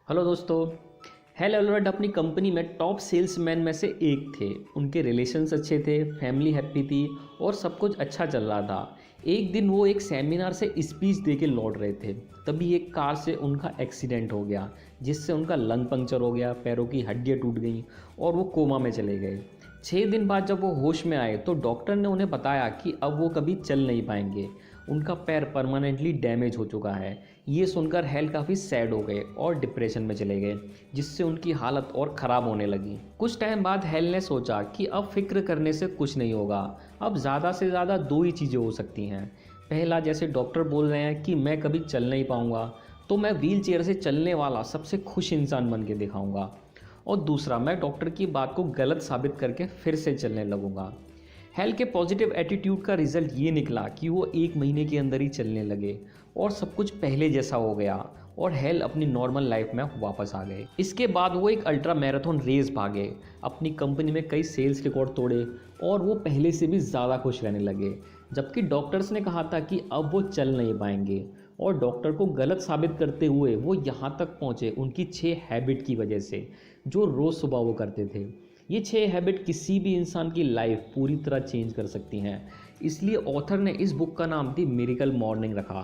Hello दोस्तों। Hello एलवर्ड अपनी company में टॉप सेल्समैन में से एक थे। उनके रिलेशंस अच्छे थे, फैमिली हैप्पी थी और सब कुछ अच्छा चल रहा था। एक दिन वो एक सेमिनार से स्पीच दे के लौट रहे थे, तभी एक कार से उनका एक्सीडेंट हो गया जिससे उनका लंग पंक्चर हो गया, पैरों की हड्डियाँ टूट गईं और वो कोमा में चले गए। 6 दिन बाद जब वो होश में आए तो डॉक्टर ने उन्हें बताया कि अब वो कभी चल नहीं पाएंगे, उनका पैर परमानेंटली डैमेज हो चुका है। ये सुनकर हेल काफ़ी सैड हो गए और डिप्रेशन में चले गए, जिससे उनकी हालत और ख़राब होने लगी। कुछ टाइम बाद हेल ने सोचा कि अब फिक्र करने से कुछ नहीं होगा, अब ज़्यादा से ज़्यादा दो ही चीज़ें हो सकती हैं। पहला, जैसे डॉक्टर बोल रहे हैं कि मैं कभी चल नहीं पाऊँगा, तो मैं व्हील चेयर से चलने वाला सबसे खुश इंसान बन के दिखाऊँगा। और दूसरा, मैं डॉक्टर की बात को गलत साबित करके फिर से चलने लगूँगा। हेल के पॉजिटिव एटीट्यूड का रिजल्ट ये निकला कि वो 1 महीने के अंदर ही चलने लगे और सब कुछ पहले जैसा हो गया और हेल अपनी नॉर्मल लाइफ में वापस आ गए। इसके बाद वो एक अल्ट्रा मैराथन रेस भागे, अपनी कंपनी में कई सेल्स रिकॉर्ड तोड़े और वो पहले से भी ज़्यादा खुश रहने लगे। जबकि डॉक्टर्स ने कहा था कि अब वो चल नहीं पाएंगे और डॉक्टर को गलत साबित करते हुए वो यहाँ तक पहुँचे उनकी 6 हैबिट की वजह से, जो रोज़ सुबह वो करते थे। ये 6 हैबिट किसी भी इंसान की लाइफ पूरी तरह चेंज कर सकती हैं। इसलिए ऑथर ने इस बुक का नाम दी मिरेकल मॉर्निंग रखा।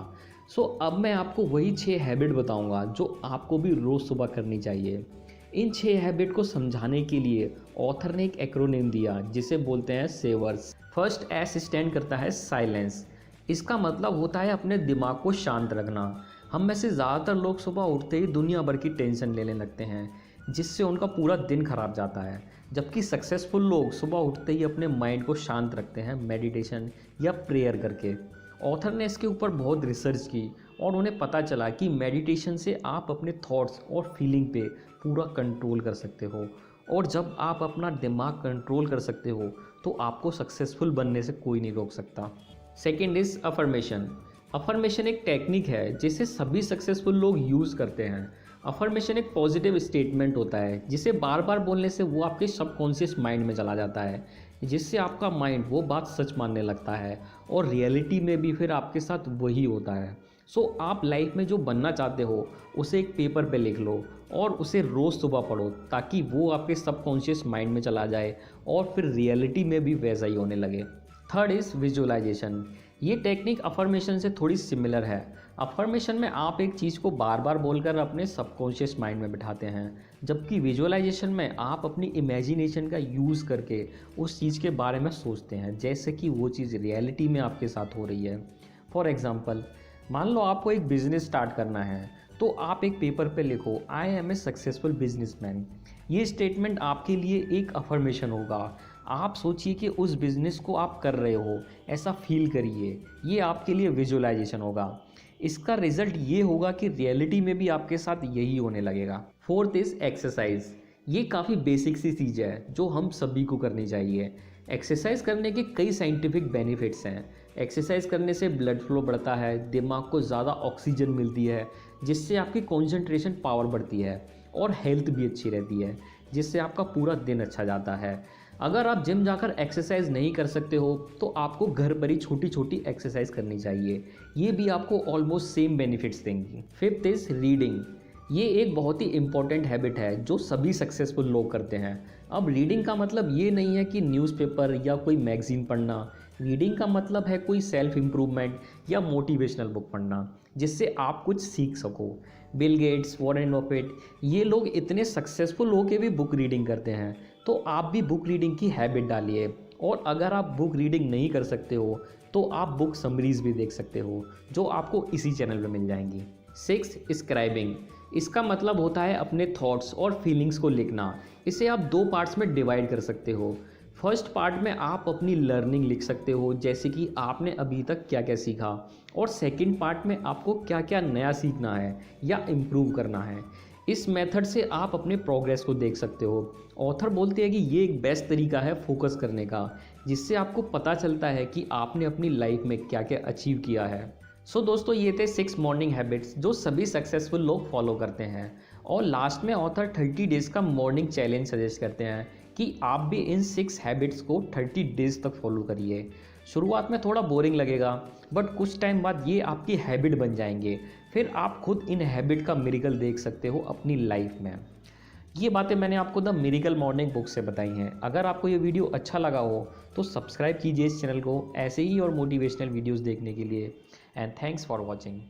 अब मैं आपको वही 6 हैबिट बताऊंगा जो आपको भी रोज़ सुबह करनी चाहिए। इन 6 हैबिट को समझाने के लिए ऑथर ने एक एक्रोनिम दिया जिसे बोलते हैं सेवर्स। फर्स्ट एस स्टैंड करता है साइलेंस। इसका मतलब होता है अपने दिमाग को शांत रखना। हम में से ज़्यादातर लोग सुबह उठते ही दुनिया भर की टेंशन लेने लगते हैं, जिससे उनका पूरा दिन खराब जाता है। जबकि सक्सेसफुल लोग सुबह उठते ही अपने माइंड को शांत रखते हैं मेडिटेशन या प्रेयर करके। ऑथर ने इसके ऊपर बहुत रिसर्च की और उन्हें पता चला कि मेडिटेशन से आप अपने थॉट्स और फीलिंग पे पूरा कंट्रोल कर सकते हो, और जब आप अपना दिमाग कंट्रोल कर सकते हो तो आपको सक्सेसफुल बनने से कोई नहीं रोक सकता। Second is affirmation. अफर्मेशन एक टेक्निक है जिसे सभी सक्सेसफुल लोग यूज़ करते हैं। अफर्मेशन एक पॉजिटिव स्टेटमेंट होता है जिसे बार बार बोलने से वो आपके सबकॉन्शियस माइंड में चला जाता है, जिससे आपका माइंड वो बात सच मानने लगता है और रियलिटी में भी फिर आपके साथ वही होता है। आप लाइफ में जो बनना चाहते हो उसे एक पेपर पे लिख लो और उसे रोज़ सुबह पढ़ो, ताकि वो आपके सबकॉन्शियस माइंड में चला जाए और फिर रियलिटी में भी वैसा ही होने लगे। Third is visualisation. ये टेक्निक अफर्मेशन से थोड़ी सिमिलर है। अफर्मेशन में आप एक चीज़ को बार बार बोलकर अपने सबकॉन्शियस माइंड में बिठाते हैं, जबकि विजुअलाइजेशन में आप अपनी इमेजिनेशन का यूज़ करके उस चीज़ के बारे में सोचते हैं जैसे कि वो चीज़ रियलिटी में आपके साथ हो रही है। फॉर एग्ज़ाम्पल, मान लो आपको एक बिज़नेस स्टार्ट करना है, तो आप एक पेपर पे लिखो, I am a successful businessman. ये स्टेटमेंट आपके लिए एक अफर्मेशन होगा। आप सोचिए कि उस बिज़नेस को आप कर रहे हो, ऐसा फील करिए, ये आपके लिए विजुअलाइजेशन होगा। इसका रिजल्ट ये होगा कि रियलिटी में भी आपके साथ यही होने लगेगा। Fourth is exercise. ये काफ़ी बेसिक सी चीज़ है जो हम सभी को करनी चाहिए। एक्सरसाइज करने के कई साइंटिफिक बेनिफिट्स हैं। एक्सरसाइज करने से ब्लड फ्लो बढ़ता है, दिमाग को ज़्यादा ऑक्सीजन मिलती है जिससे आपकी कंसंट्रेशन पावर बढ़ती है और हेल्थ भी अच्छी रहती है, जिससे आपका पूरा दिन अच्छा जाता है। अगर आप जिम जाकर एक्सरसाइज नहीं कर सकते हो तो आपको घर पर ही छोटी छोटी एक्सरसाइज करनी चाहिए, ये भी आपको ऑलमोस्ट सेम बेनिफिट्स देंगी। Fifth is reading. ये एक बहुत ही इंपॉर्टेंट हैबिट है जो सभी सक्सेसफुल लोग करते हैं। अब रीडिंग का मतलब ये नहीं है कि न्यूज़पेपर या कोई मैगजीन पढ़ना। रीडिंग का मतलब है कोई सेल्फ इम्प्रूवमेंट या मोटिवेशनल बुक पढ़ना जिससे आप कुछ सीख सको। बिल गेट्स, वॉरेन बफेट, ये लोग इतने सक्सेसफुल होकर भी बुक रीडिंग करते हैं, तो आप भी बुक रीडिंग की हैबिट डालिए। और अगर आप बुक रीडिंग नहीं कर सकते हो तो आप बुक समरीज भी देख सकते हो जो आपको इसी चैनल पर मिल जाएंगी। Six, scribing. इसका मतलब होता है अपने थॉट्स और फीलिंग्स को लिखना। इसे आप 2 पार्ट्स में डिवाइड कर सकते हो। फर्स्ट पार्ट में आप अपनी लर्निंग लिख सकते हो, जैसे कि आपने अभी तक क्या क्या सीखा, और सेकंड पार्ट में आपको क्या क्या नया सीखना है या इम्प्रूव करना है। इस मेथड से आप अपने प्रोग्रेस को देख सकते हो। ऑथर बोलते हैं कि ये एक बेस्ट तरीका है फोकस करने का, जिससे आपको पता चलता है कि आपने अपनी लाइफ में क्या क्या अचीव किया है। दोस्तों, ये थे 6 मॉर्निंग हैबिट्स जो सभी सक्सेसफुल लोग फॉलो करते हैं। और लास्ट में ऑथर 30 डेज़ का मॉर्निंग चैलेंज सजेस्ट करते हैं कि आप भी इन 6 हैबिट्स को 30 डेज़ तक फॉलो करिए। शुरुआत में थोड़ा बोरिंग लगेगा, बट कुछ टाइम बाद ये आपकी हैबिट बन जाएंगे। फिर आप खुद इन हैबिट का मिरेकल देख सकते हो अपनी लाइफ में। ये बातें मैंने आपको द मिरेकल मॉर्निंग बुक से बताई हैं। अगर आपको ये वीडियो अच्छा लगा हो तो सब्सक्राइब कीजिए इस चैनल को ऐसे ही और मोटिवेशनल वीडियोस देखने के लिए। And thanks for watching.